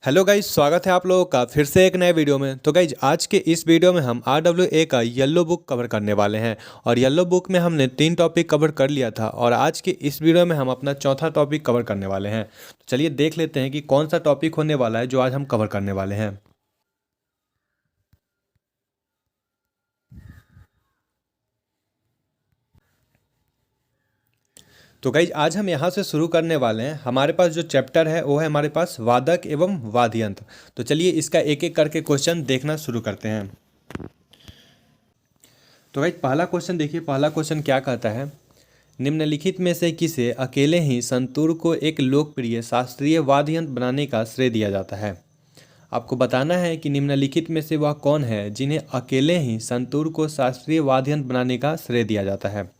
Hello guys, स्वागत है आप लोगों का फिर से एक नए वीडियो में। तो गाइज आज के इस वीडियो में हम RWA का येलो बुक कवर करने वाले हैं। और येलो बुक में हमने 3 टॉपिक कवर कर लिया था और आज के इस वीडियो में हम अपना चौथा टॉपिक कवर करने वाले हैं। तो चलिए देख लेते हैं कि कौन सा टॉपिक होने वाला है जो आज हम कवर करने वाले हैं। तो गाइज आज हम यहाँ से शुरू करने वाले हैं। हमारे पास जो चैप्टर है वो है हमारे पास वादक एवं वाद्य यंत्र। तो चलिए इसका एक एक करके क्वेश्चन देखना शुरू करते हैं। तो गाइज पहला क्वेश्चन देखिए, पहला क्वेश्चन क्या कहता है, निम्नलिखित में से किसे अकेले ही संतूर को एक लोकप्रिय शास्त्रीय वाद्य यंत्र बनाने का श्रेय दिया जाता है। आपको बताना है कि निम्नलिखित में से वह कौन है जिन्हें अकेले ही संतूर को शास्त्रीय वाद्य यंत्र बनाने का श्रेय दिया जाता है।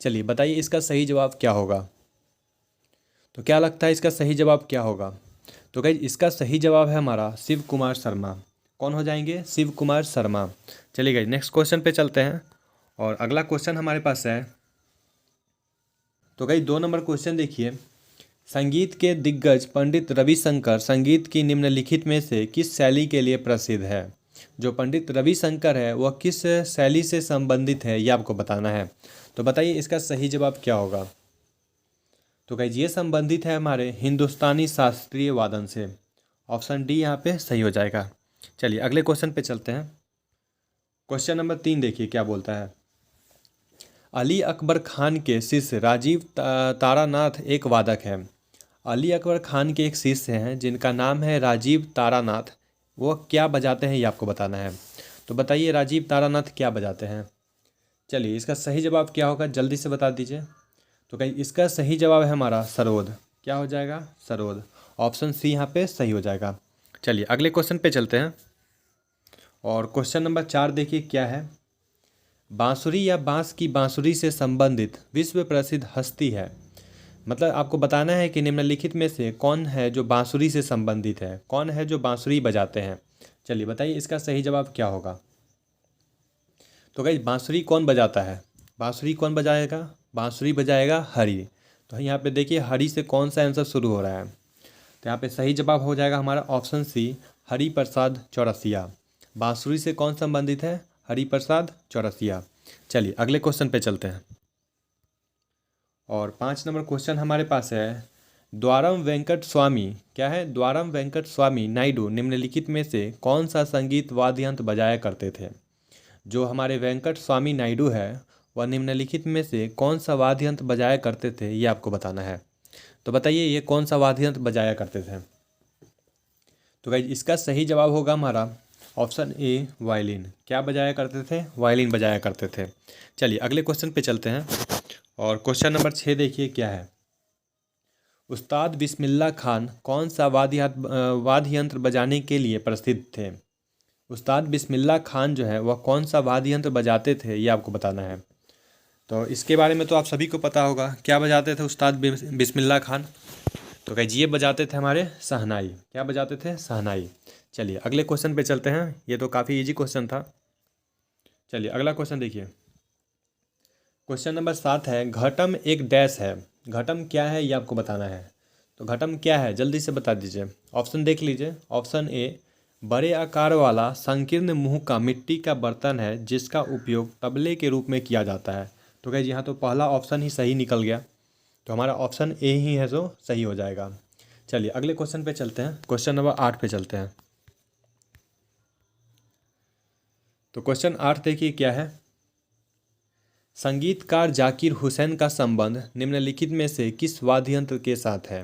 चलिए बताइए इसका सही जवाब क्या होगा। तो क्या लगता है इसका सही जवाब क्या होगा। तो गाइज इसका सही जवाब है हमारा शिव कुमार शर्मा। कौन हो जाएंगे? शिव कुमार शर्मा। चलिए गाइज नेक्स्ट क्वेश्चन पे चलते हैं और अगला क्वेश्चन हमारे पास है। तो गाइज 2 नंबर क्वेश्चन देखिए, संगीत के दिग्गज पंडित रविशंकर संगीत की निम्नलिखित में से किस शैली के लिए प्रसिद्ध है। जो पंडित रविशंकर है वह किस शैली से संबंधित है ये आपको बताना है। तो बताइए इसका सही जवाब क्या होगा। तो गाइज ये संबंधित है हमारे हिंदुस्तानी शास्त्रीय वादन से। ऑप्शन डी यहाँ पे सही हो जाएगा। चलिए अगले क्वेश्चन पे चलते हैं। क्वेश्चन नंबर 3 देखिए क्या बोलता है, अली अकबर खान के शिष्य राजीव तारानाथ एक वादक है। अली अकबर खान के एक शिष्य हैं जिनका नाम है राजीव तारानाथ। वो क्या बजाते हैं ये आपको बताना है। तो बताइए राजीव तारानाथ क्या बजाते हैं। चलिए इसका सही जवाब क्या होगा जल्दी से बता दीजिए। तो कहीं इसका सही जवाब है हमारा सरोद। क्या हो जाएगा? सरोद। ऑप्शन सी यहाँ पे सही हो जाएगा। चलिए अगले क्वेश्चन पे चलते हैं और क्वेश्चन नंबर 4 देखिए क्या है, बांसुरी या बांस की बांसुरी से संबंधित विश्व प्रसिद्ध हस्ती है। मतलब आपको बताना है कि निम्नलिखित में से कौन है जो बांसुरी से संबंधित है, कौन है जो बांसुरी बजाते हैं। चलिए बताइए इसका सही जवाब क्या होगा। तो गाइस बांसुरी कौन बजाता है? बांसुरी कौन बजाएगा? बांसुरी बजाएगा हरि। तो यहाँ पे देखिए हरि से कौन सा आंसर शुरू हो रहा है। तो यहाँ पे सही जवाब हो जाएगा हमारा ऑप्शन सी, हरि प्रसाद चौरसिया। बांसुरी से कौन संबंधित है? हरि प्रसाद चौरसिया। चलिए अगले क्वेश्चन पे चलते हैं और 5 नंबर क्वेश्चन हमारे पास है, द्वारम वेंकट स्वामी क्या है? द्वारम वेंकट स्वामी नायडू निम्नलिखित में से कौन सा संगीत वाद्य यंत्र बजाया करते थे। जो हमारे वेंकट स्वामी नायडू है वह निम्नलिखित में से कौन सा वाद्य यंत्र बजाया करते थे ये आपको बताना है। तो बताइए ये कौन सा वाद्य यंत्र बजाया करते थे। तो गाइज इसका सही जवाब होगा हमारा ऑप्शन ए, वायलिन। क्या बजाया करते थे? वायलिन बजाया करते थे। चलिए अगले क्वेश्चन पे चलते हैं और क्वेश्चन नंबर 6 देखिए क्या है, उस्ताद बिस्मिल्लाह खान कौन सा वाद्य यंत्र बजाने के लिए प्रसिद्ध थे। उस्ताद बिस्मिल्लाह खान जो है वह कौन सा वाद्य यंत्र बजाते थे ये आपको बताना है। तो इसके बारे में तो आप सभी को पता होगा, क्या बजाते थे उस्ताद बिस्मिल्लाह खान। तो गाइस ये बजाते थे हमारे शहनाई। क्या बजाते थे? शहनाई। चलिए अगले क्वेश्चन पे चलते हैं, ये तो काफ़ी इजी क्वेश्चन था। चलिए अगला क्वेश्चन देखिए, क्वेश्चन नंबर 7 है, घटम एक डैश है। घटम क्या है ये आपको बताना है। तो घटम क्या है जल्दी से बता दीजिए। ऑप्शन देख लीजिए। ऑप्शन ए, बड़े आकार वाला संकीर्ण मुंह का मिट्टी का बर्तन है जिसका उपयोग तबले के रूप में किया जाता है। तो गाइस यहाँ तो पहला ऑप्शन ही सही निकल गया। तो हमारा ऑप्शन ए ही है जो सही हो जाएगा। चलिए अगले क्वेश्चन पे चलते हैं, क्वेश्चन नंबर 8 पे चलते हैं। तो क्वेश्चन 8 देखिए क्या है, संगीतकार जाकिर हुसैन का संबंध निम्नलिखित में से किस वाद्य यंत्र के साथ है।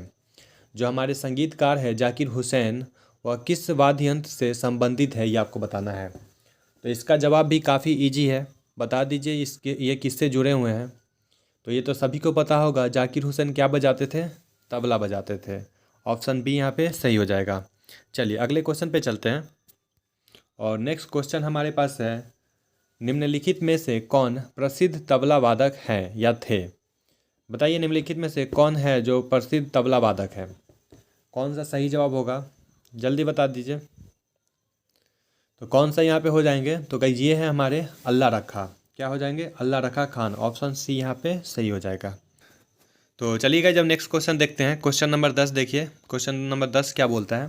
जो हमारे संगीतकार है जाकिर हुसैन वह किस वाद्य यंत्र से संबंधित है ये आपको बताना है। तो इसका जवाब भी काफ़ी इजी है, बता दीजिए इसके ये किससे जुड़े हुए हैं। तो ये तो सभी को पता होगा, जाकिर हुसैन क्या बजाते थे? तबला बजाते थे। ऑप्शन बी यहाँ पे सही हो जाएगा। चलिए अगले क्वेश्चन पे चलते हैं और नेक्स्ट क्वेश्चन हमारे पास है, निम्नलिखित में से कौन प्रसिद्ध तबला वादक हैं या थे। बताइए निम्नलिखित में से कौन है जो प्रसिद्ध तबला वादक है। कौन सा सही जवाब होगा जल्दी बता दीजिए। तो कौन सा यहाँ पे हो जाएंगे। तो गाइस ये है हमारे अल्लाह रखा। क्या हो जाएंगे? अल्लाह रखा खान। ऑप्शन सी यहाँ पे सही हो जाएगा। तो चलिए गाइस जब नेक्स्ट क्वेश्चन देखते हैं, क्वेश्चन नंबर 10 देखिए। क्वेश्चन नंबर 10 क्या बोलता है,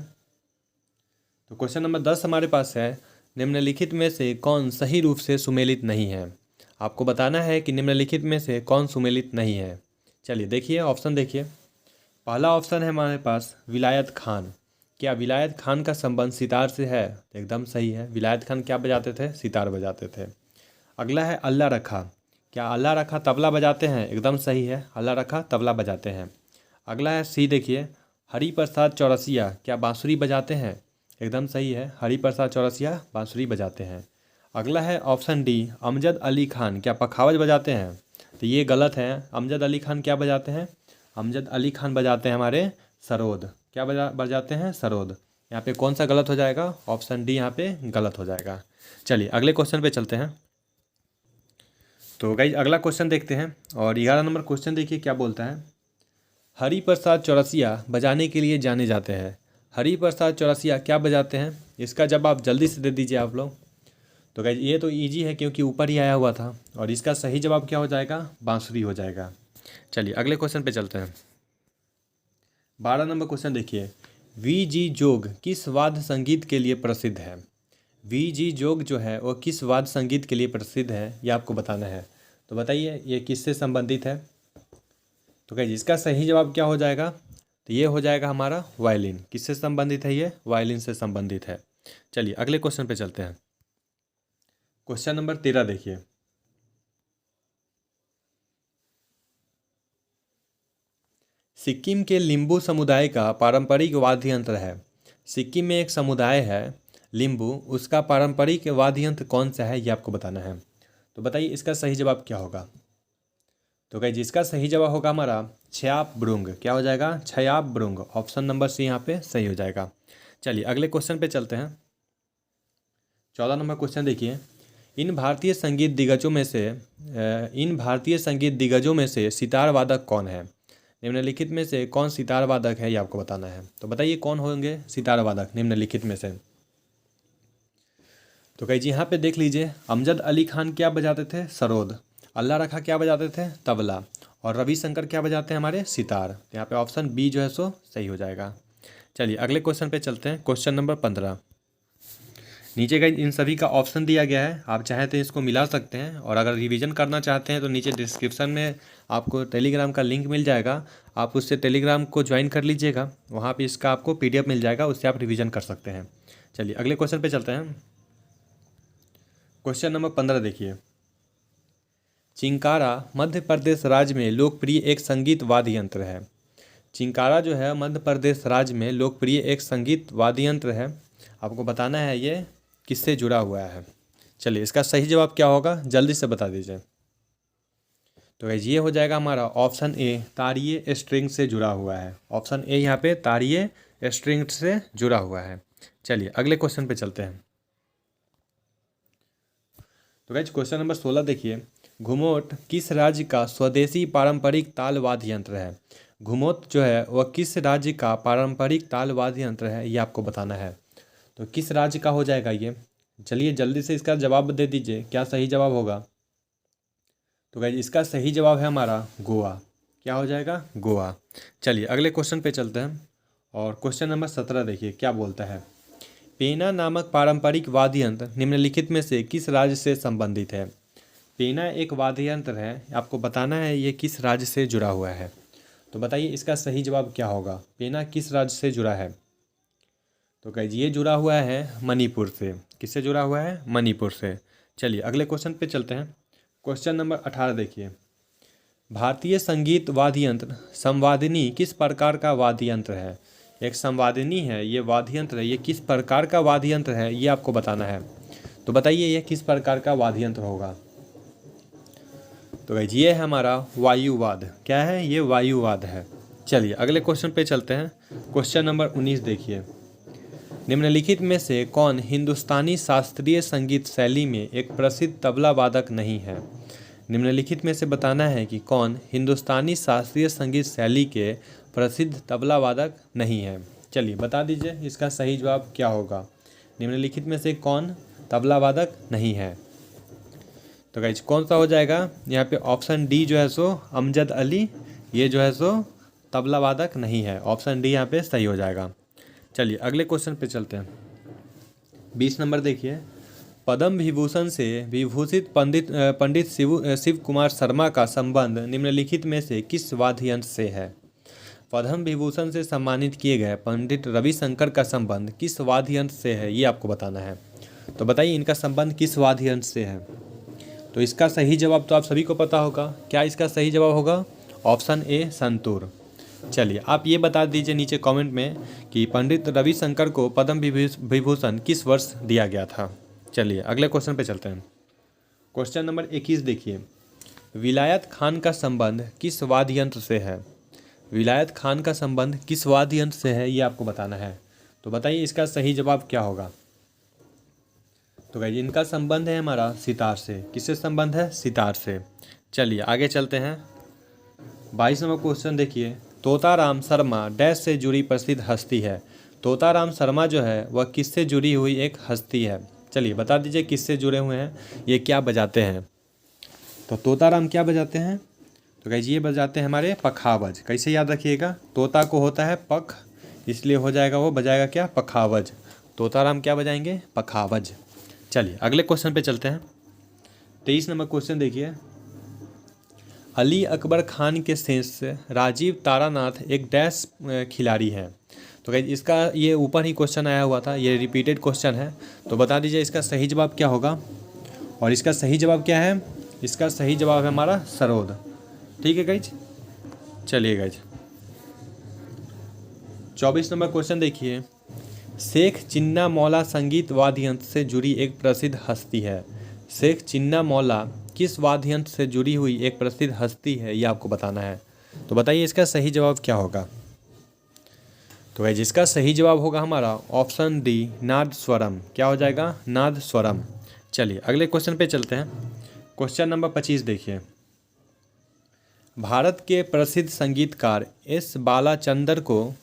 तो क्वेश्चन नंबर 10 हमारे पास है, निम्नलिखित में से कौन सही रूप से सुमेलित नहीं है। आपको बताना है कि निम्नलिखित में से कौन सुमेलित नहीं है। चलिए देखिए ऑप्शन देखिए। पहला ऑप्शन है हमारे पास विलायत खान। क्या विलायत खान का संबंध सितार से है? एकदम सही है। विलायत खान क्या बजाते थे? सितार बजाते थे। अगला है अल्लाह रखा। क्या अल्लाह रखा तबला बजाते हैं? एकदम सही है, अल्लाह रखा तबला बजाते हैं। अगला है सी देखिए, हरि प्रसाद चौरसिया क्या बांसुरी बजाते हैं? एकदम सही है, हरि प्रसाद चौरसिया बांसुरी बजाते हैं। अगला है ऑप्शन डी, अमजद अली खान क्या पखावज बजाते हैं? तो ये गलत है। अमजद अली खान क्या बजाते हैं? अमजद अली खान बजाते हैं हमारे सरोद। क्या बजाते हैं? सरोद। यहाँ पे कौन सा गलत हो जाएगा? ऑप्शन डी यहाँ पे गलत हो जाएगा। चलिए अगले क्वेश्चन पे चलते हैं। तो गाइज अगला क्वेश्चन देखते हैं और 11 नंबर क्वेश्चन देखिए क्या बोलता है। हरि प्रसाद चौरसिया बजाने के लिए जाने जाते हैं। हरि प्रसाद चौरसिया क्या बजाते हैं? इसका जवाब जल्दी से दे दीजिए आप लोग। तो गाइज ये तो इजी है क्योंकि ऊपर ही आया हुआ था और इसका सही जवाब क्या हो जाएगा? बांसुरी हो जाएगा। चलिए अगले क्वेश्चन पे चलते हैं। 12 नंबर क्वेश्चन देखिए, वी जी जोग किस वाद्य संगीत के लिए प्रसिद्ध है? वी जी जोग जो है वो किस वाद्य संगीत के लिए प्रसिद्ध है, ये आपको बताना है। तो बताइए ये किससे संबंधित है? तो गाइस इसका सही जवाब क्या हो जाएगा? तो ये हो जाएगा हमारा वायलिन। किससे संबंधित है? ये वायलिन से संबंधित है। चलिए अगले क्वेश्चन पे चलते हैं। क्वेश्चन नंबर 13 देखिए, सिक्किम के लिम्बू समुदाय का पारंपरिक वाद्य यंत्र है। सिक्किम में एक समुदाय है लिम्बू, उसका पारंपरिक वाद्य यंत्र कौन सा है, ये आपको बताना है। तो बताइए इसका सही जवाब क्या होगा? तो गाइस इसका सही जवाब होगा हमारा छयाप ब्रुंग। क्या हो जाएगा? छयाप ब्रुंग। ऑप्शन नंबर सी यहाँ पे सही हो जाएगा। चलिए अगले क्वेश्चन पे चलते हैं। 14 नंबर क्वेश्चन देखिए, इन भारतीय संगीत दिग्गजों में से सितार वादक कौन है? निम्नलिखित में से कौन सितार वादक है, ये आपको बताना है। तो बताइए कौन होंगे सितार वादक निम्नलिखित में से? तो गाइस यहाँ पे देख लीजिए, अमजद अली खान क्या बजाते थे? सरोद। अल्लाह रखा क्या बजाते थे? तबला। और रविशंकर क्या बजाते हैं हमारे? सितार। तो यहाँ पे ऑप्शन बी जो है सो सही हो जाएगा। चलिए अगले क्वेश्चन पे चलते हैं। Question number 15। नीचे का इन सभी का ऑप्शन दिया गया है, आप चाहें तो इसको मिला सकते हैं और अगर रिवीजन करना चाहते हैं तो नीचे डिस्क्रिप्शन में आपको टेलीग्राम का लिंक मिल जाएगा, आप उससे टेलीग्राम को ज्वाइन कर लीजिएगा। वहाँ पे इसका आपको PDF मिल जाएगा, उससे आप रिवीजन कर सकते हैं। चलिए अगले क्वेश्चन पे चलते हैं। क्वेश्चन नंबर 15 देखिए, चिंकारा मध्य प्रदेश राज्य में लोकप्रिय एक संगीत वाद्य यंत्र है। चिंकारा जो है मध्य प्रदेश राज्य में लोकप्रिय एक संगीत वाद्य यंत्र है। आपको बताना है ये किससे जुड़ा हुआ है। चलिए इसका सही जवाब क्या होगा, जल्दी से बता दीजिए। तो गाइस ये हो जाएगा हमारा ऑप्शन ए, तारीय स्ट्रिंग से जुड़ा हुआ है। ऑप्शन ए यहाँ पे तारीय स्ट्रिंग से जुड़ा हुआ है। चलिए अगले क्वेश्चन पे चलते हैं। तो गाइस क्वेश्चन नंबर 16 देखिए, घुमोट किस राज्य का स्वदेशी पारंपरिक ताल वाद्य यंत्र है? घुमोट जो है वह किस राज्य का पारंपरिक ताल वाद्य यंत्र है, ये आपको बताना है। तो किस राज्य का हो जाएगा ये? चलिए जल्दी से इसका जवाब दे दीजिए, क्या सही जवाब होगा? तो गाइस इसका सही जवाब है हमारा गोवा। क्या हो जाएगा? गोवा। चलिए अगले क्वेश्चन पे चलते हैं और क्वेश्चन नंबर 17 देखिए क्या बोलता है। पेना नामक पारंपरिक वाद्य यंत्र निम्नलिखित में से किस राज्य से संबंधित है? पेना एक वाद्य यंत्र है, आपको बताना है ये किस राज्य से जुड़ा हुआ है। तो बताइए इसका सही जवाब क्या होगा? पेना किस राज्य से जुड़ा है? तो गाइस ये जुड़ा हुआ है मणिपुर से। किससे जुड़ा हुआ है? मणिपुर से। चलिए अगले क्वेश्चन पे चलते हैं। क्वेश्चन नंबर 18 देखिए, भारतीय संगीत वाद्य यंत्र संवादिनी किस प्रकार का वाद्य यंत्र है? एक संवादिनी है ये वाद्य यंत्र है, ये किस प्रकार का वाद्य यंत्र है, ये आपको बताना है। तो बताइए ये किस प्रकार का वाद्य यंत्र होगा? तो गाइस ये है हमारा वायुवाद। क्या है? ये वायुवाद है। चलिए अगले क्वेश्चन पे चलते हैं। क्वेश्चन नंबर 19 देखिए, निम्नलिखित में से कौन हिंदुस्तानी शास्त्रीय संगीत शैली में एक प्रसिद्ध तबला वादक नहीं है? निम्नलिखित में से बताना है कि कौन हिंदुस्तानी शास्त्रीय संगीत शैली के प्रसिद्ध तबला वादक नहीं है। चलिए बता दीजिए इसका सही जवाब क्या होगा? निम्नलिखित में से कौन तबला वादक नहीं है? तो गाइस कौन सा हो जाएगा? यहाँ पे ऑप्शन डी जो है सो अमजद अली, ये जो है सो तबला वादक नहीं है। ऑप्शन डी यहाँ पे सही हो जाएगा। चलिए अगले क्वेश्चन पे चलते हैं। 20 नंबर देखिए, पद्म विभूषण से विभूषित पंडित शिव कुमार शर्मा का संबंध निम्नलिखित में से किस वाद्य यंत्र से है। पद्म विभूषण से सम्मानित किए गए पंडित रविशंकर का संबंध किस वाद्य यंत्र से है, ये आपको बताना है। तो बताइए इनका संबंध किस वाद्य यंत्र से है। तो इसका सही जवाब तो आप सभी को पता होगा। क्या इसका सही जवाब होगा? Option A santoor. चलिए आप ये बता दीजिए नीचे कमेंट में कि पंडित रविशंकर को पद्म विभूषण किस वर्ष दिया गया था। चलिए अगले क्वेश्चन पे चलते हैं। क्वेश्चन नंबर 21 देखिए, विलायत खान का संबंध किस वाद्य यंत्र से है। विलायत खान का संबंध किस वाद्य यंत्र से है, ये आपको बताना है। तो बताइए इसका सही जवाब क्या होगा। तो गाइस इनका संबंध है हमारा सितार से। किससे संबंध है? सितार से। चलिए आगे चलते हैं। 22 नंबर क्वेश्चन देखिए, तोताराम शर्मा डैश से जुड़ी प्रसिद्ध हस्ती है। तोताराम शर्मा जो है वह किससे जुड़ी हुई एक हस्ती है। चलिए बता दीजिए किससे जुड़े हुए हैं, ये क्या बजाते हैं। तो तोताराम क्या बजाते हैं? तो गाइस ये बजाते हैं हमारे पखावज। कैसे याद रखिएगा, तोता को होता है पख, इसलिए हो जाएगा वो बजाएगा क्या? पखावज। तोताराम क्या बजाएंगे? पखावज। चलिए अगले क्वेश्चन पे चलते हैं। 23 नंबर क्वेश्चन देखिए, अली अकबर खान के शेष राजीव तारानाथ एक डैश खिलाड़ी हैं। तो गाइस इसका ये ऊपर ही क्वेश्चन आया हुआ था, ये रिपीटेड क्वेश्चन है। तो बता दीजिए इसका सही जवाब क्या होगा। और इसका सही जवाब क्या है? इसका सही जवाब है हमारा सरोद। ठीक है गाइज। चलिए गाइज 24 नंबर क्वेश्चन देखिए, शेख चिन्ना मौला संगीत वाद्य यंत्र से जुड़ी एक प्रसिद्ध हस्ती है। शेख चिन्ना मौला किस वाद्य यंत्र से जुड़ी हुई एक प्रसिद्ध हस्ती है, ये आपको बताना है। तो बताइए इसका सही जवाब क्या होगा। तो गाइस इसका सही जवाब होगा हमारा ऑप्शन डी नाद स्वरम। क्या हो जाएगा? नाद स्वरम। चलिए अगले क्वेश्चन पे चलते हैं। क्वेश्चन नंबर 25 देखिए, भारत के प्रसिद्ध संगीतकार एस बालाचंदर को,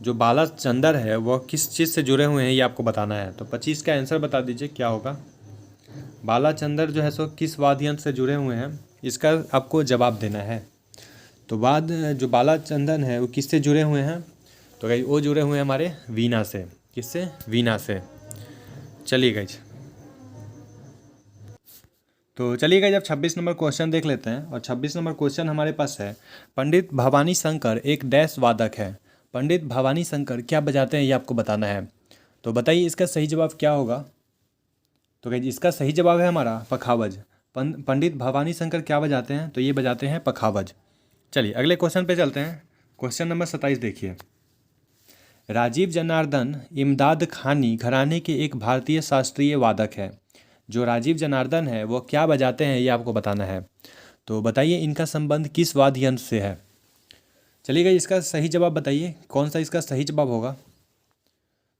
जो बालाचंदर है वह किस चीज़ से जुड़े हुए हैं, ये आपको बताना है। तो 25 का आंसर बता दीजिए क्या होगा। बालाचंदर जो है सो किस वाद्य यंत्र से जुड़े हुए हैं, इसका आपको जवाब देना है। तो बाद जो बालाचंदर है वो किससे जुड़े हुए हैं? तो गाइस वो जुड़े हुए हैं हमारे वीणा से। किससे? वीणा से। चलिए गाइस, तो चलिए गाइस अब 26 नंबर क्वेश्चन देख लेते हैं। और 26 नंबर क्वेश्चन हमारे पास है, पंडित भवानी शंकर एक डैश वादक है। पंडित भवानी शंकर क्या बजाते हैं, ये आपको बताना है। तो बताइए इसका सही जवाब क्या होगा। तो गाइस इसका सही जवाब है हमारा पखावज। पंडित भवानी शंकर क्या बजाते हैं? तो ये बजाते हैं पखावज। चलिए अगले क्वेश्चन पे चलते हैं। क्वेश्चन नंबर 27 देखिए, राजीव जनार्दन इमदाद खानी घराने के एक भारतीय शास्त्रीय वादक है। जो राजीव जनार्दन है वो क्या बजाते हैं, ये आपको बताना है। तो बताइए इनका संबंध किस वाद्य यंत्र से है। चलिएगा इसका सही जवाब बताइए, कौन सा इसका सही जवाब होगा।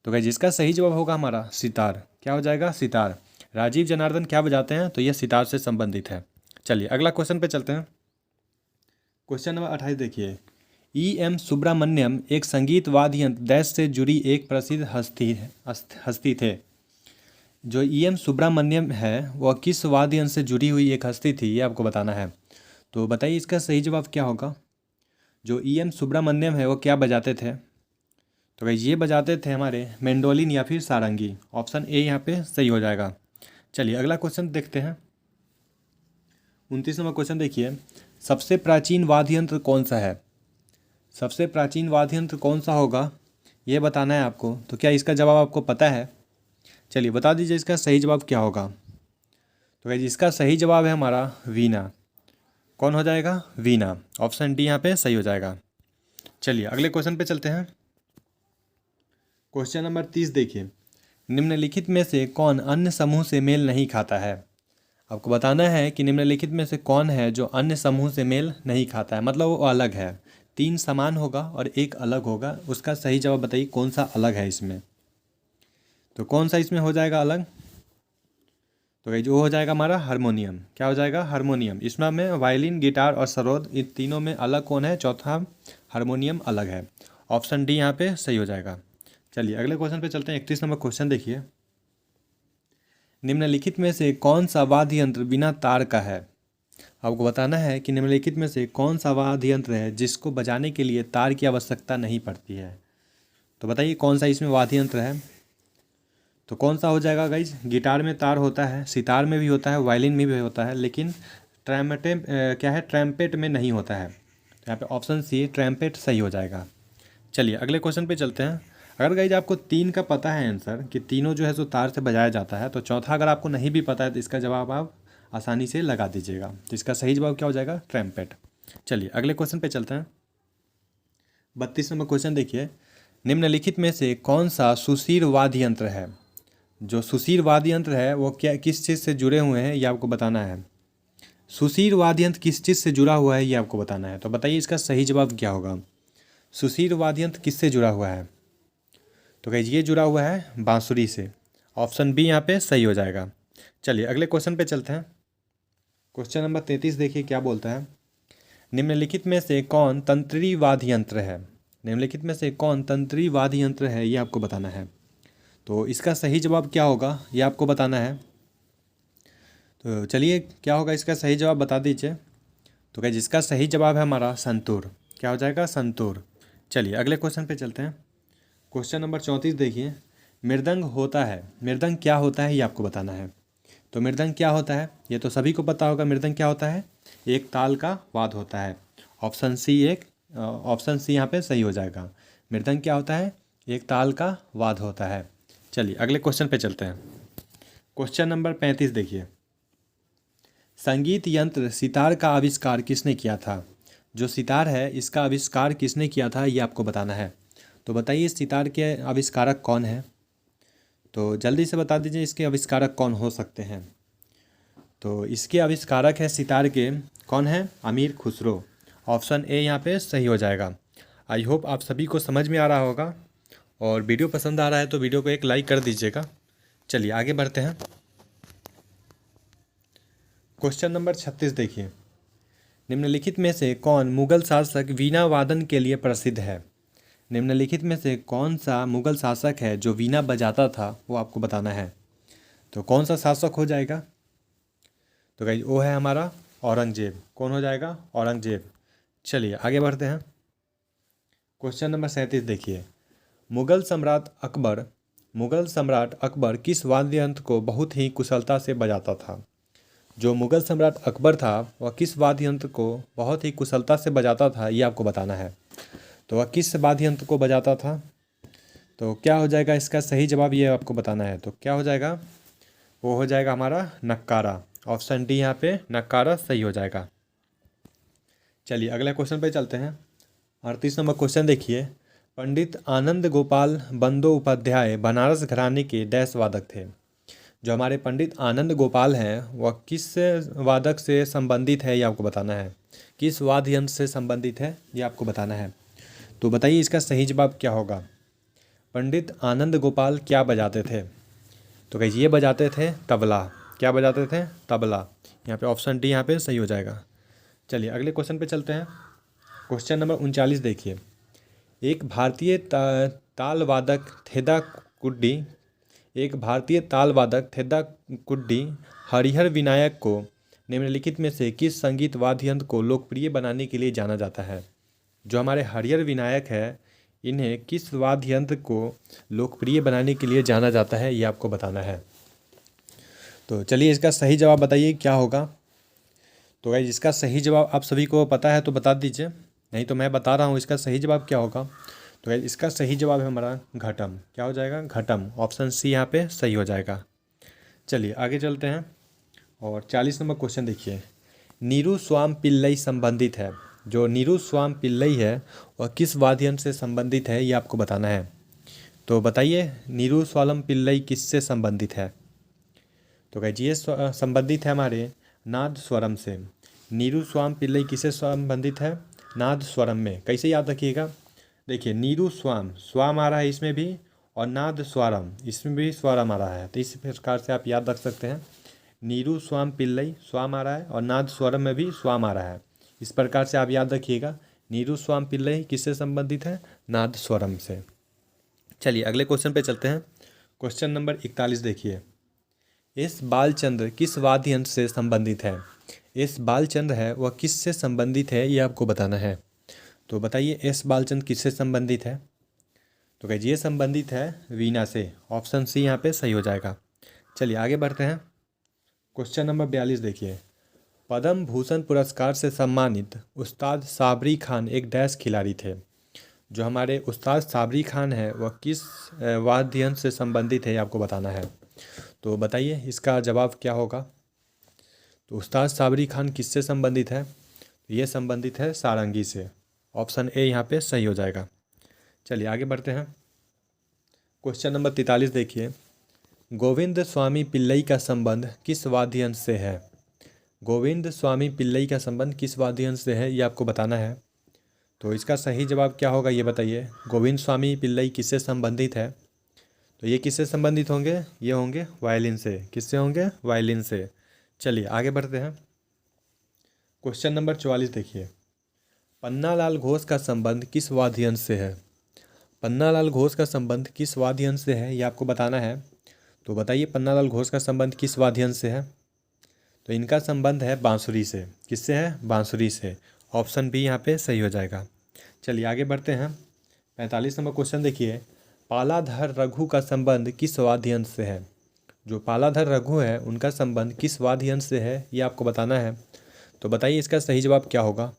तो गाइस इसका सही जवाब होगा हमारा सितार। क्या हो जाएगा? सितार। राजीव जनार्दन क्या बजाते हैं? तो ये सितार से संबंधित है। चलिए अगला क्वेश्चन पे चलते हैं। क्वेश्चन नंबर 28 देखिए, E.M. सुब्रमण्यम एक संगीत वाद्य यंत्र डैश से जुड़ी एक प्रसिद्ध हस्ती थे। जो E.M. सुब्रमण्यम है वह किस वाद्य यंत्र से जुड़ी हुई एक हस्ती थी, ये आपको बताना है। तो बताइए इसका सही जवाब क्या होगा। जो E.M. सुब्रमण्यम है वो क्या बजाते थे। तो भाई ये बजाते थे हमारे मैंडोलिन या फिर सारंगी। ऑप्शन ए यहाँ पे सही हो जाएगा। चलिए अगला क्वेश्चन देखते हैं। 29 नंबर क्वेश्चन देखिए, सबसे प्राचीन वाद्य यंत्र कौन सा है। सबसे प्राचीन वाद्य यंत्र कौन सा होगा, ये बताना है आपको। तो क्या इसका जवाब आपको पता है? चलिए बता दीजिए इसका सही जवाब क्या होगा। तो भाई इसका सही जवाब है हमारा वीणा। कौन हो जाएगा? वीणा। ऑप्शन डी यहाँ पे सही हो जाएगा। चलिए अगले क्वेश्चन पे चलते हैं। क्वेश्चन नंबर 30 देखिए, निम्नलिखित में से कौन अन्य समूह से मेल नहीं खाता है। आपको बताना है कि निम्नलिखित में से कौन है जो अन्य समूह से मेल नहीं खाता है, मतलब वो अलग है। 3 समान होगा और 1 अलग होगा। उसका सही जवाब बताइए कौन सा अलग है इसमें। तो कौन सा इसमें हो जाएगा अलग। तो भाई जो हो जाएगा हमारा हारमोनियम। क्या हो जाएगा? हारमोनियम। इसमें में वायलिन, गिटार और सरोद, इन तीनों में अलग कौन है? चौथा हारमोनियम अलग है। ऑप्शन डी यहाँ पे सही हो जाएगा। चलिए अगले क्वेश्चन पे चलते हैं। 31 नंबर क्वेश्चन देखिए, निम्नलिखित में से कौन सा वाद्य यंत्र बिना तार का है। आपको बताना है कि निम्नलिखित में से कौन सा वाद्य यंत्र है जिसको बजाने के लिए तार की आवश्यकता नहीं पड़ती है। तो बताइए कौन सा इसमें वाद्य यंत्र है। तो कौन सा हो जाएगा गाइज? गिटार में तार होता है, सितार में भी होता है, वायलिन में भी होता है, लेकिन क्या है, ट्रैम्पेट में नहीं होता है। तो यहाँ पे ऑप्शन सी ट्रैम्पेट सही हो जाएगा। चलिए अगले क्वेश्चन पे चलते हैं। अगर गाइज आपको 3 का पता है आंसर कि तीनों जो है सो तार से बजाया जाता है, तो चौथा अगर आपको नहीं भी पता है तो इसका जवाब आप आसानी से लगा दीजिएगा। तो इसका सही जवाब क्या हो जाएगा? ट्रैम्पेट। चलिए अगले क्वेश्चन पे चलते हैं। 32 नंबर क्वेश्चन देखिए, निम्नलिखित में से कौन सा सुशीर वाद्य यंत्र है? जो सुशीर वाद्य यंत्र है वो क्या, किस चीज़ से जुड़े हुए हैं, ये आपको बताना है। सुशीर वाद्य यंत्र किस चीज़ से जुड़ा हुआ है, ये आपको बताना है। तो बताइए इसका सही जवाब क्या होगा? सुशीर वाद्य यंत्र किससे जुड़ा हुआ है? तो गाइस ये जुड़ा हुआ है बांसुरी से। ऑप्शन बी यहाँ पे सही हो जाएगा। चलिए अगले क्वेश्चन पे चलते हैं। क्वेश्चन नंबर 33 देखिए क्या बोलता है, निम्नलिखित में से कौन तंत्री वाद्य यंत्र है? निम्नलिखित में से कौन तंत्री वाद्य यंत्र है, ये आपको बताना है। तो इसका सही जवाब क्या होगा, ये आपको बताना है। तो चलिए क्या होगा इसका सही जवाब बता दीजिए। तो गाइस इसका सही जवाब है हमारा संतूर। क्या हो जाएगा? संतूर। चलिए अगले क्वेश्चन पे चलते हैं। क्वेश्चन नंबर 34 देखिए, मृदंग होता है, मृदंग क्या होता है, ये आपको बताना है। तो मृदंग क्या होता है, ये तो सभी को पता होगा। मृदंग क्या होता है? एक ताल का वाद होता है। ऑप्शन सी यहाँ पे सही हो जाएगा। मृदंग क्या होता है? एक ताल का वाद होता है। चलिए अगले क्वेश्चन पे चलते हैं। क्वेश्चन नंबर 35 देखिए, संगीत यंत्र सितार का आविष्कार किसने किया था? जो सितार है इसका आविष्कार किसने किया था, ये आपको बताना है। तो बताइए सितार के आविष्कारक कौन है? तो जल्दी से बता दीजिए इसके आविष्कारक कौन हो सकते हैं। तो इसके आविष्कारक है सितार के, कौन है? अमीर खुसरो। ऑप्शन ए यहाँ पे सही हो जाएगा। आई होप आप सभी को समझ में आ रहा होगा, और वीडियो पसंद आ रहा है तो वीडियो को एक लाइक कर दीजिएगा। चलिए आगे बढ़ते हैं। क्वेश्चन नंबर 36 देखिए, निम्नलिखित में से कौन मुगल शासक वीणा वादन के लिए प्रसिद्ध है? निम्नलिखित में से कौन सा मुगल शासक है जो वीणा बजाता था, वो आपको बताना है। तो कौन सा शासक हो जाएगा? तो गाइस वो है हमारा औरंगजेब। कौन हो जाएगा? औरंगजेब। चलिए आगे बढ़ते हैं। क्वेश्चन नंबर 37 देखिए, मुगल सम्राट अकबर किस वाद्य यंत्र को बहुत ही कुशलता से बजाता था? जो मुगल सम्राट अकबर था वह किस वाद्य यंत्र को बहुत ही कुशलता से बजाता था, ये आपको बताना है। तो वह किस वाद्य यंत्र को बजाता था? तो क्या हो जाएगा इसका सही जवाब, ये आपको बताना है। तो क्या हो जाएगा? वो हो जाएगा हमारा नक्कारा। ऑप्शन डी यहाँ पे नक्कारा सही हो जाएगा। चलिए अगले क्वेश्चन पे चलते हैं। 38 नंबर क्वेश्चन देखिए, पंडित आनंद गोपाल बंदोपाध्याय बनारस घराने के डैश वादक थे? जो हमारे पंडित आनंद गोपाल हैं वह किस वादक से संबंधित है, ये आपको बताना है। किस वाद्य यंत्र से संबंधित है, ये आपको बताना है। तो बताइए इसका सही जवाब क्या होगा? पंडित आनंद गोपाल क्या बजाते थे? तो कहीं ये बजाते थे तबला। क्या बजाते थे? तबला। यहाँ पे ऑप्शन डी यहाँ पे सही हो जाएगा। चलिए अगले क्वेश्चन पे चलते हैं। क्वेश्चन नंबर 39 देखिए, एक भारतीय ताल वादक थेदा कुड्डी हरिहर विनायक को निम्नलिखित में से किस संगीत वाद्य यंत्र को लोकप्रिय बनाने के लिए जाना जाता है? जो हमारे हरिहर विनायक है इन्हें किस वाद्य यंत्र को लोकप्रिय बनाने के लिए जाना जाता है, ये आपको बताना है। तो चलिए इसका सही जवाब बताइए क्या होगा। तो गाइस इसका सही जवाब आप सभी को पता है तो बता दीजिए, नहीं तो मैं बता रहा हूँ इसका सही जवाब क्या होगा। तो गाइस इसका सही जवाब है हमारा घटम। क्या हो जाएगा? घटम। ऑप्शन सी यहाँ पे सही हो जाएगा। चलिए आगे चलते हैं। और 40 नंबर क्वेश्चन देखिए, नीरू स्वाम पिल्लई संबंधित है। जो नीरू स्वाम पिल्लई है वह किस वाद्य यंत्र से संबंधित है, ये आपको बताना है। तो बताइए नीरू स्वालम पिल्लई किससे संबंधित है? तो गाइस ये संबंधित है हमारे नाद स्वरम से। नीरू स्वाम पिल्लई किससे संबंधित है? नाद स्वरम में। कैसे याद रखिएगा? देखिए नीरू स्वाम, स्वाम आ रहा है इसमें भी, और नाद स्वरम, इसमें भी स्वरम आ रहा है। तो इस प्रकार से आप याद रख सकते हैं। नीरू स्वाम पिल्लई, स्वाम आ रहा है, और नाद स्वरम में भी स्वाम आ रहा है। इस प्रकार से आप याद रखिएगा। नीरू स्वाम पिल्लई किससे संबंधित है? नाद स्वरम से। चलिए अगले क्वेश्चन पे चलते हैं। क्वेश्चन नंबर 41 देखिए, एस बालचंद्र किस वाद्य यंत्र से संबंधित है? एस बालचंद्र है वह किससे संबंधित है, ये आपको बताना है। तो बताइए एस बालचंद्र किससे संबंधित है? तो गाइज ये संबंधित है वीणा से, ऑप्शन सी यहाँ पे सही हो जाएगा। चलिए आगे बढ़ते हैं। क्वेश्चन नंबर 42 देखिए, पद्म भूषण पुरस्कार से सम्मानित उस्ताद साबरी खान एक डैश खिलाड़ी थे। जो हमारे उस्ताद साबरी खान है वह किस वाद्य यंत्र से संबंधित है, ये आपको बताना है। तो बताइए इसका जवाब क्या होगा। तो उस्ताद साबरी खान किससे संबंधित है, तो ये संबंधित है सारंगी से, ऑप्शन ए यहाँ पे सही हो जाएगा। चलिए आगे बढ़ते हैं। क्वेश्चन नंबर 43 देखिए, गोविंद स्वामी पिल्लई का संबंध किस वाद्य यंत्र से है। गोविंद स्वामी पिल्लई का संबंध किस वाद्य यंत्र से है, ये आपको बताना है। तो इसका सही जवाब क्या होगा ये बताइए। गोविंद स्वामी पिल्लई किससे संबंधित है, तो ये किससे संबंधित होंगे, ये होंगे वायलिन से। किससे होंगे, वायलिन से। चलिए आगे बढ़ते हैं। क्वेश्चन नंबर 44 देखिए, पन्नालाल घोष का संबंध किस वाद्य यंत्र से है। पन्नालाल घोष का संबंध किस वाद्य यंत्र से है, ये आपको बताना है। तो बताइए पन्नालाल घोष का संबंध किस वाद्य यंत्र से है। तो इनका संबंध है बांसुरी से। किससे है, बांसुरी से, ऑप्शन बी यहाँ पे सही हो जाएगा। चलिए आगे बढ़ते हैं। 45 नंबर क्वेश्चन देखिए, पालाधर रघु का संबंध किस वाद्य यंत्र से है। जो पालाधर रघु है उनका संबंध किस वाद्य यंत्र से है, ये आपको बताना है। तो बताइए इसका सही जवाब क्या होगा।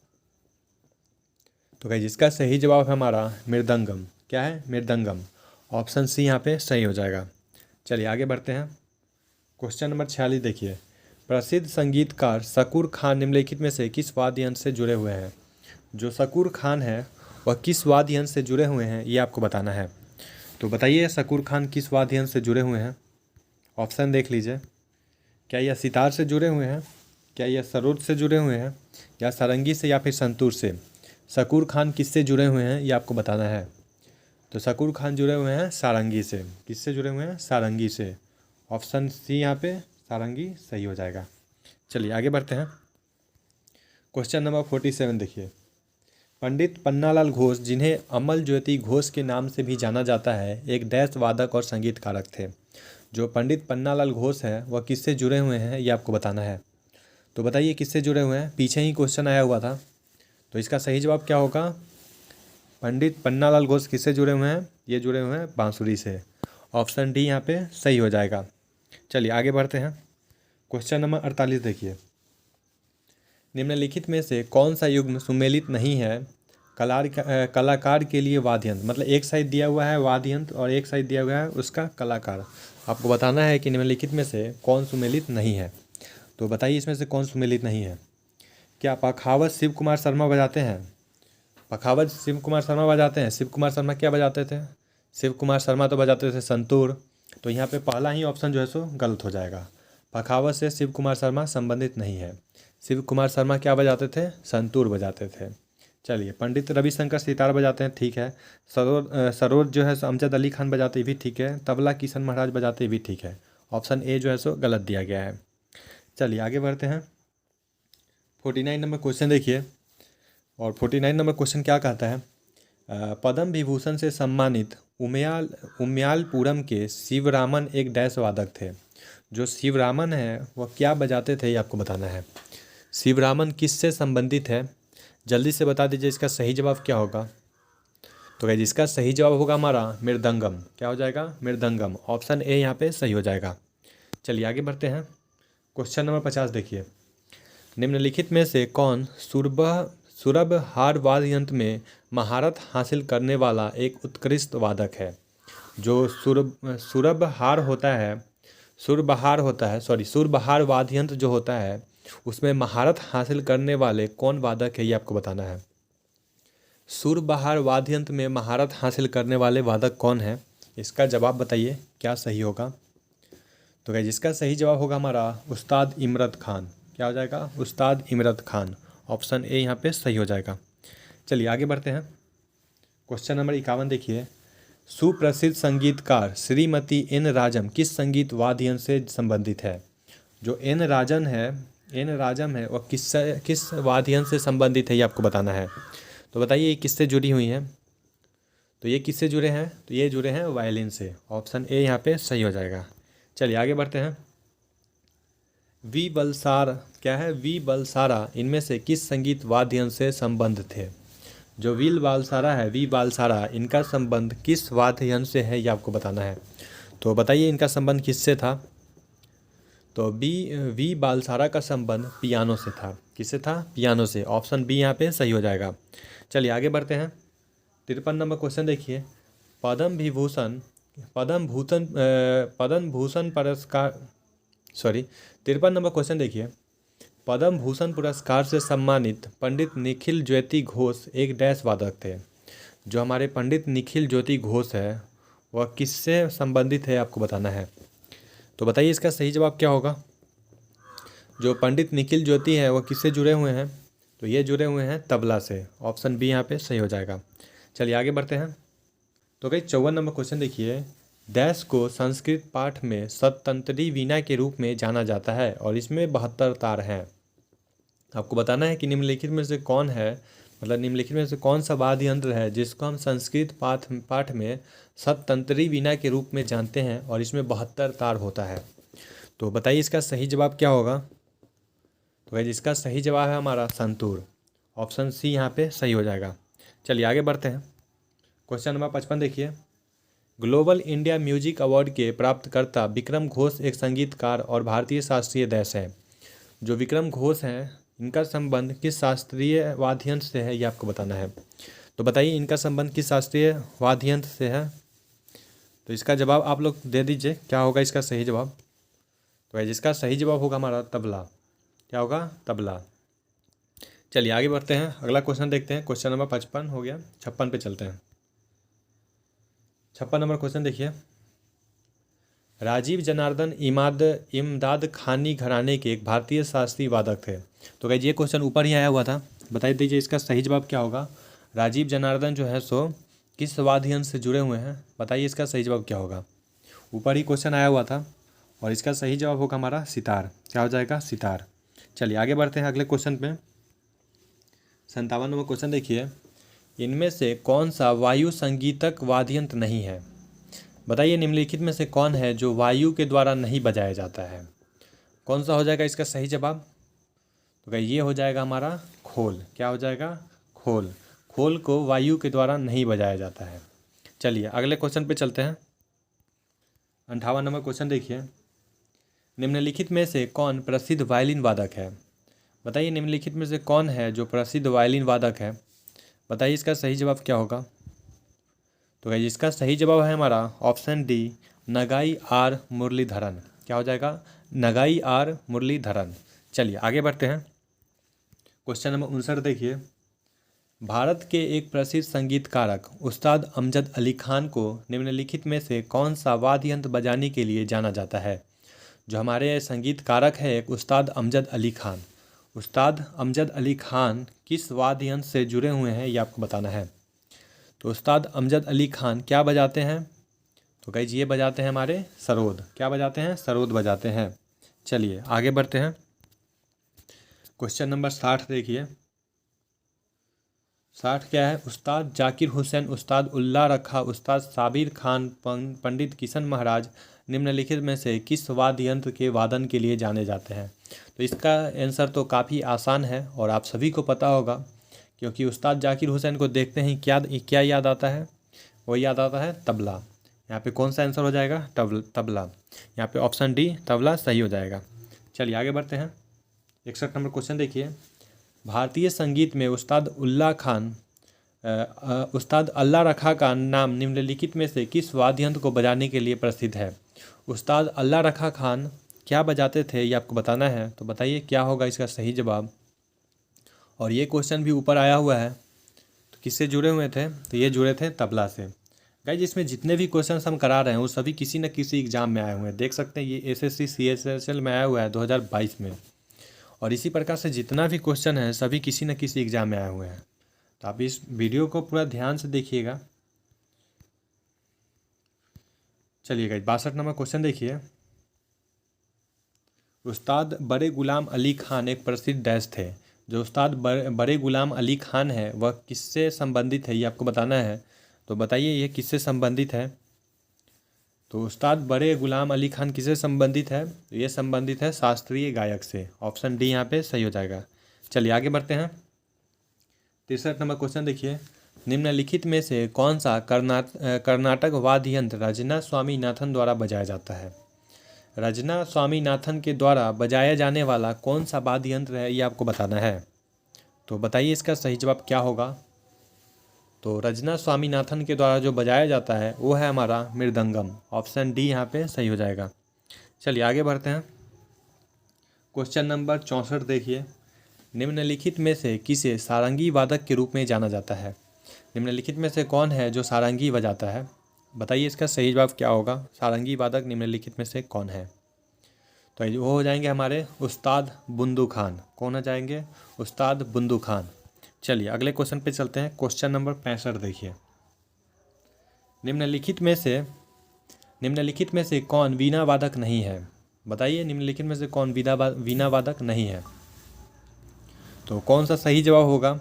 तो गाइस इसका सही जवाब है हमारा मृदंगम। क्या है, मृदंगम, ऑप्शन सी यहाँ पे सही हो जाएगा। चलिए आगे बढ़ते हैं। क्वेश्चन नंबर 46 देखिए, प्रसिद्ध संगीतकार शकूर खान निम्नलिखित में से किस वाद्य यंत्र से जुड़े हुए हैं। जो शकूर खान है वह किस वाद्य यंत्र से जुड़े हुए हैं, ये आपको बताना है। तो बताइए शकूर खान किस वाद्य यंत्र से जुड़े हुए हैं। ऑप्शन देख लीजिए, क्या यह सितार से जुड़े हुए हैं, क्या यह सरोद से जुड़े हुए हैं, या सारंगी से, या फिर संतूर से। शकूर खान किससे जुड़े हुए हैं ये आपको बताना है। तो शकूर खान जुड़े हुए हैं सारंगी से। किससे जुड़े हुए हैं, सारंगी से, ऑप्शन सी यहाँ पे सारंगी सही हो जाएगा। चलिए आगे बढ़ते हैं। क्वेश्चन नंबर 47 देखिए, पंडित पन्नालाल घोष जिन्हें अमल ज्योति घोष के नाम से भी जाना जाता है एक डैश वादक और संगीतकारक थे। जो पंडित पन्नालाल घोष है वह किससे जुड़े हुए हैं ये आपको बताना है। तो बताइए किससे जुड़े हुए हैं, पीछे ही क्वेश्चन आया हुआ था। तो इसका सही जवाब क्या होगा। पंडित पन्नालाल घोष किससे जुड़े हुए हैं, ये जुड़े हुए हैं बांसुरी से, ऑप्शन डी यहाँ पे सही हो जाएगा। चलिए आगे बढ़ते हैं। क्वेश्चन नंबर 48 देखिए, निम्नलिखित में से कौन सा युग्म सुमेलित नहीं है कलाकार के लिए वाद्य यंत्र। मतलब एक साइड दिया हुआ है वाद्य यंत्र और एक साइड दिया हुआ है उसका कलाकार। आपको बताना है कि निम्नलिखित में से कौन सुमेलित नहीं है। तो बताइए इसमें से कौन सुमेलित नहीं है। क्या पखावज शिव कुमार शर्मा बजाते हैं। पखावज शिव कुमार शर्मा बजाते हैं। शिव कुमार शर्मा क्या बजाते थे, शिव कुमार शर्मा तो बजाते थे संतूर। तो यहाँ पे पहला ही ऑप्शन जो है सो गलत हो जाएगा। पखावज से शिव कुमार शर्मा संबंधित नहीं है। शिव कुमार शर्मा क्या बजाते थे, संतूर बजाते थे। चलिए पंडित रविशंकर सितार बजाते हैं, ठीक है। सरोद जो है सो अमजद अली खान बजाते भी ठीक है। तबला किशन महाराज बजाते भी ठीक है। ऑप्शन ए जो है सो गलत दिया गया है। चलिए आगे बढ़ते हैं। 49 नंबर क्वेश्चन देखिए, और 49 नंबर क्वेश्चन क्या कहता है, पद्म विभूषण से सम्मानित उम्यालपुरम के शिवरामन एक डैश वादक थे। जो शिवरामन है वह क्या बजाते थे ये आपको बताना है। शिवरामन किससे संबंधित है, जल्दी से बता दीजिए इसका सही जवाब क्या होगा। तो गाइस इसका सही जवाब होगा हमारा मृदंगम। क्या हो जाएगा, मृदंगम, ऑप्शन ए यहाँ पे सही हो जाएगा। चलिए आगे बढ़ते हैं। क्वेश्चन नंबर 50 देखिए, निम्नलिखित में से कौन सुरभ हार वाद्य यंत्र में महारत हासिल करने वाला एक उत्कृष्ट वादक है। जो सुरबहार वाद्य यंत्र जो होता है उसमें महारत हासिल करने वाले कौन वादक है ये आपको बताना है। सुरबहार वाद्य यंत्र में महारत हासिल करने वाले वादक कौन है, इसका जवाब बताइए क्या सही होगा। तो गाइस इसका सही जवाब होगा हमारा उस्ताद इमरत खान। क्या हो जाएगा, उस्ताद इमरत खान, ऑप्शन ए यहाँ पे सही हो जाएगा। चलिए आगे बढ़ते हैं। क्वेश्चन नंबर 51 देखिए, सुप्रसिद्ध संगीतकार श्रीमती एन राजम किस संगीत वाद्य यंत्र से संबंधित है। जो एन राजम है वह किस वाद्य यंत्र से संबंधित है ये आपको बताना है। तो बताइए ये किससे जुड़ी हुई हैं। तो ये किससे जुड़े हैं, तो ये जुड़े हैं वायलिन से, ऑप्शन ए यहाँ पे सही हो जाएगा। चलिए आगे बढ़ते हैं। वी बलसार क्या है, वी बलसारा इनमें से किस संगीत वाद्य यंत्र से संबंध थे। जो वी बालसारा इनका संबंध किस वाद्य यंत्र से है, ये आपको बताना है। तो बताइए इनका संबंध किससे था। तो वी बालसारा का संबंध पियानो से था। किससे था? पियानो से। ऑप्शन बी यहाँ पे सही हो जाएगा। चलिए आगे बढ़ते हैं। 53 नंबर क्वेश्चन देखिए। पद्म विभूषण पद्म भूषण पुरस्कार 53 नंबर क्वेश्चन देखिए। पद्म भूषण पुरस्कार से सम्मानित पंडित निखिल ज्योति घोष एक डैश वादक थे। जो हमारे पंडित निखिल ज्योति घोष है वह किससे संबंधित है, आपको बताना है। तो बताइए इसका सही जवाब क्या होगा। जो पंडित निखिल ज्योति है वह किससे जुड़े हुए हैं, तो ये जुड़े हुए हैं तबला से। ऑप्शन बी यहाँ पे सही हो जाएगा। चलिए आगे बढ़ते हैं। तो कई 54 नंबर क्वेश्चन देखिए। डैश को संस्कृत पाठ में सतंतरी वीणा के रूप में जाना जाता है और इसमें 72 तार हैं। आपको बताना है कि निम्नलिखित में से कौन है, मतलब निम्नलिखित में से कौन सा वाद्य यंत्र है जिसको हम संस्कृत पाठ में सतंतरी वीणा के रूप में जानते हैं और इसमें 72 तार होता है। तो बताइए इसका सही जवाब क्या होगा। तो भाई इसका सही जवाब है हमारा संतूर। ऑप्शन सी यहाँ पे सही हो जाएगा। चलिए आगे बढ़ते हैं। क्वेश्चन नंबर 55 देखिए। ग्लोबल इंडिया म्यूजिक अवार्ड के प्राप्तकर्ता विक्रम घोष एक संगीतकार और भारतीय शास्त्रीय डैश है। जो विक्रम घोष हैं इनका संबंध किस शास्त्रीय वाद्य यंत्र से है, ये आपको बताना है। तो बताइए इनका संबंध किस शास्त्रीय वाद्य यंत्र से है। तो इसका जवाब आप लोग दे दीजिए, क्या होगा इसका सही जवाब। तो जिसका सही जवाब होगा हमारा तबला। क्या होगा? तबला। चलिए आगे बढ़ते हैं, अगला क्वेश्चन देखते हैं। क्वेश्चन नंबर 55 हो गया, 56 पे चलते हैं। 56 नंबर क्वेश्चन देखिए। राजीव जनार्दन इमदाद खानी घराने के एक भारतीय शास्त्रीय वादक थे। तो गाइस ये क्वेश्चन ऊपर ही आया हुआ था, बता दीजिए इसका सही जवाब क्या होगा। राजीव जनार्दन जो है सो किस वाद्य यंत्र से जुड़े हुए हैं, बताइए इसका सही जवाब क्या होगा। ऊपर ही क्वेश्चन आया हुआ था और इसका सही जवाब होगा हमारा सितार। क्या हो जाएगा? सितार। चलिए आगे बढ़ते हैं अगले क्वेश्चन पे। 57 नंबर क्वेश्चन देखिए। इनमें से कौन सा वायु संगीतक वाद्य यंत्र नहीं है। बताइए निम्नलिखित में से कौन है जो वायु के द्वारा नहीं बजाया जाता है। कौन सा हो जाएगा इसका सही जवाब। तो क्या ये हो जाएगा हमारा खोल। क्या हो जाएगा? खोल। खोल को वायु के द्वारा नहीं बजाया जाता है। चलिए अगले क्वेश्चन पे चलते हैं। 58 नंबर क्वेश्चन देखिए। निम्नलिखित में से कौन प्रसिद्ध वायलिन वादक है। बताइए निम्नलिखित में से कौन है जो प्रसिद्ध वायलिन वादक है, बताइए इसका सही जवाब क्या होगा। तो गाइस इसका सही जवाब है हमारा option D, Nagai are Muraleedharan. क्या हो जाएगा? नगाई आर मुरलीधरन। चलिए आगे बढ़ते हैं। क्वेश्चन नंबर 59 देखिए। भारत के एक प्रसिद्ध संगीतकारक उस्ताद अमजद अली खान को निम्नलिखित में से कौन सा वाद्य यंत्र बजाने के लिए जाना जाता है। जो हमारे संगीतकारक है एक उस्ताद अमजद अली खान। उस्ताद अमजद अली खान किस वाद्य यंत्र से जुड़े हुए हैं, ये आपको बताना है। तो उस्ताद अमजद अली खान क्या बजाते हैं। तो गाइस ये बजाते हैं हमारे सरोद। क्या बजाते हैं? सरोद बजाते हैं। चलिए आगे बढ़ते हैं। क्वेश्चन नंबर 60 देखिए। 60 क्या है। उस्ताद जाकिर हुसैन, उस्ताद उल्ला रखा, उस्ताद साबिर खान, पंडित किशन महाराज निम्नलिखित में से किस वाद्य यंत्र के वादन के लिए जाने जाते हैं। तो इसका आंसर तो काफ़ी आसान है और आप सभी को पता होगा, क्योंकि उस्ताद जाकिर हुसैन को देखते ही क्या याद आता है। वो याद आता है तबला। यहाँ पे कौन सा आंसर हो जाएगा? तबला। यहाँ पे ऑप्शन डी तबला सही हो जाएगा। चलिए आगे बढ़ते हैं। 61 नंबर क्वेश्चन देखिए। भारतीय संगीत में उस्ताद उस्ताद अल्लाह रखा का नाम निम्नलिखित में से किस वाद्य यंत्र को बजाने के लिए प्रसिद्ध है। उस्ताद अल्लाह रखा खान क्या बजाते थे, ये आपको बताना है। तो बताइए क्या होगा इसका सही जवाब। और ये क्वेश्चन भी ऊपर आया हुआ है, तो किससे जुड़े हुए थे। तो ये जुड़े थे तबला से। गाइस इसमें जितने भी क्वेश्चन हम करा रहे हैं वो सभी किसी न किसी एग्जाम में आए हुए हैं। देख सकते हैं ये SSC CSSL में आया हुआ है 2022 में। और इसी प्रकार से जितना भी क्वेश्चन है सभी किसी न किसी एग्जाम में आए हुए हैं। तो आप इस वीडियो को पूरा ध्यान से देखिएगा। चलिए गाइस 62 नंबर क्वेश्चन देखिए। उस्ताद बड़े गुलाम अली खान एक प्रसिद्ध डैश थे। जो उस्ताद बड़े गुलाम अली खान है वह किससे संबंधित है, ये आपको बताना है। तो बताइए ये किससे संबंधित है। तो उस्ताद बड़े गुलाम अली खान किससे संबंधित है। तो ये संबंधित है शास्त्रीय गायक से। ऑप्शन डी यहाँ पे सही हो जाएगा। चलिए आगे बढ़ते हैं। 63 नंबर क्वेश्चन देखिए, निम्नलिखित में से कौन सा कर्नाटक वाद्य यंत्र रजना स्वामीनाथन द्वारा बजाया जाता है। रजना स्वामीनाथन के द्वारा बजाया जाने वाला कौन सा वाद्य यंत्र है, ये आपको बताना है। तो बताइए इसका सही जवाब क्या होगा। तो रजना स्वामीनाथन के द्वारा जो बजाया जाता है वो है हमारा मृदंगम। ऑप्शन डी यहाँ पे सही हो जाएगा। चलिए आगे बढ़ते हैं। क्वेश्चन नंबर 64 देखिए, निम्नलिखित में से किसे सारंगी वादक के रूप में जाना जाता है। निम्नलिखित में से कौन है जो सारंगी बजाता है, बताइए इसका सही जवाब क्या होगा। सारंगी वादक निम्नलिखित में से कौन है। तो वो हो जाएंगे हमारे उस्ताद बुंदू खान। कौन हो जाएंगे, उस्ताद बुंदू खान। चलिए अगले क्वेश्चन पे चलते हैं। क्वेश्चन नंबर 65 देखिए, निम्नलिखित में से कौन वीणा वादक नहीं है। बताइए निम्नलिखित में से कौन वीणा वादक नहीं है। तो कौन सा सही जवाब होगा।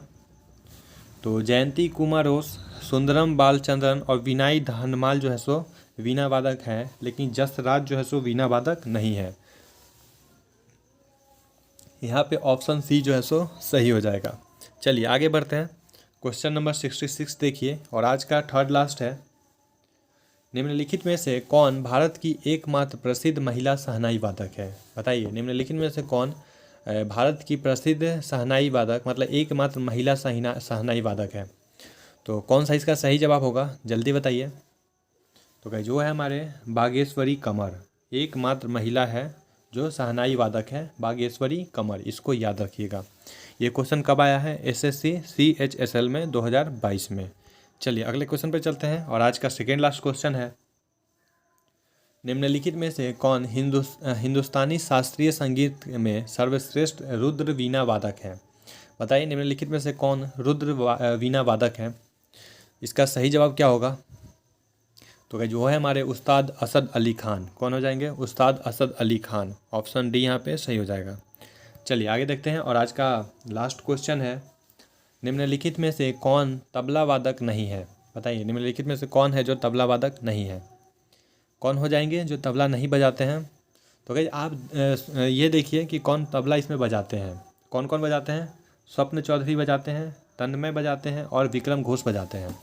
तो जयंती कुमारोस, सुंदरम बालचंद्रन और विनाई धनमाल जो है सो वीणा वादक है, लेकिन जसराज जो है सो वीणा वादक नहीं है। यहाँ पे ऑप्शन सी जो है सो सही हो जाएगा। चलिए आगे बढ़ते हैं। क्वेश्चन नंबर 66 देखिए और आज का थर्ड लास्ट है। निम्नलिखित में से कौन भारत की एकमात्र प्रसिद्ध महिला शहनाई वादक है। बताइए निम्नलिखित में से कौन भारत की प्रसिद्ध शहनाई वादक मतलब एकमात्र महिला शहनाई वादक है। तो कौन सा इसका सही जवाब होगा, जल्दी बताइए। तो क्या जो है हमारे बागेश्वरी कमर, एकमात्र महिला है जो शहनाई वादक है, बागेश्वरी कमर। इसको याद रखिएगा। ये क्वेश्चन कब आया है, SSC CHSL में 2022 में। चलिए अगले क्वेश्चन पे चलते हैं और आज का सेकेंड लास्ट क्वेश्चन है। निम्नलिखित में से कौन हिंदुस्तानी शास्त्रीय संगीत में सर्वश्रेष्ठ रुद्र वीणा वादक है। बताइए निम्नलिखित में से कौन रुद्र वीणा वादक है। इसका सही जवाब क्या होगा। तो जो है हमारे उस्ताद असद अली खान। कौन हो जाएंगे, उस्ताद असद अली खान। ऑप्शन डी यहाँ पे सही हो जाएगा। चलिए आगे देखते हैं और आज का लास्ट क्वेश्चन है। निम्नलिखित में से कौन तबला वादक नहीं है। बताइए निम्नलिखित में से कौन है जो तबला वादक नहीं है। कौन हो जाएंगे जो तबला नहीं बजाते हैं। तो भाई आप ये देखिए कि कौन तबला इसमें बजाते हैं। कौन कौन बजाते हैं, स्वप्न चौधरी बजाते हैं, तन्मय बजाते हैं और विक्रम घोष बजाते हैं।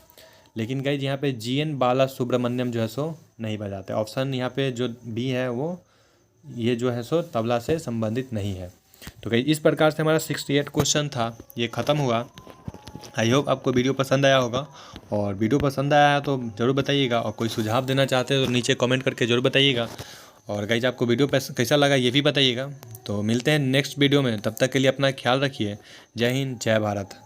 लेकिन गाइज यहाँ पे GN बाला सुब्रमण्यम जो है सो नहीं बजाते। ऑप्शन यहाँ पे जो बी है वो ये जो है सो तबला से संबंधित नहीं है। तो गाइज इस प्रकार से हमारा 68 क्वेश्चन था, ये ख़त्म हुआ। आई होप आपको वीडियो पसंद आया होगा, और वीडियो पसंद आया तो ज़रूर बताइएगा, और कोई सुझाव देना चाहते हैं तो नीचे कमेंट करके ज़रूर बताइएगा। और गाइज आपको वीडियो कैसा लगा ये भी बताइएगा। तो मिलते हैं नेक्स्ट वीडियो में, तब तक के लिए अपना ख्याल रखिए। जय हिंद, जय भारत।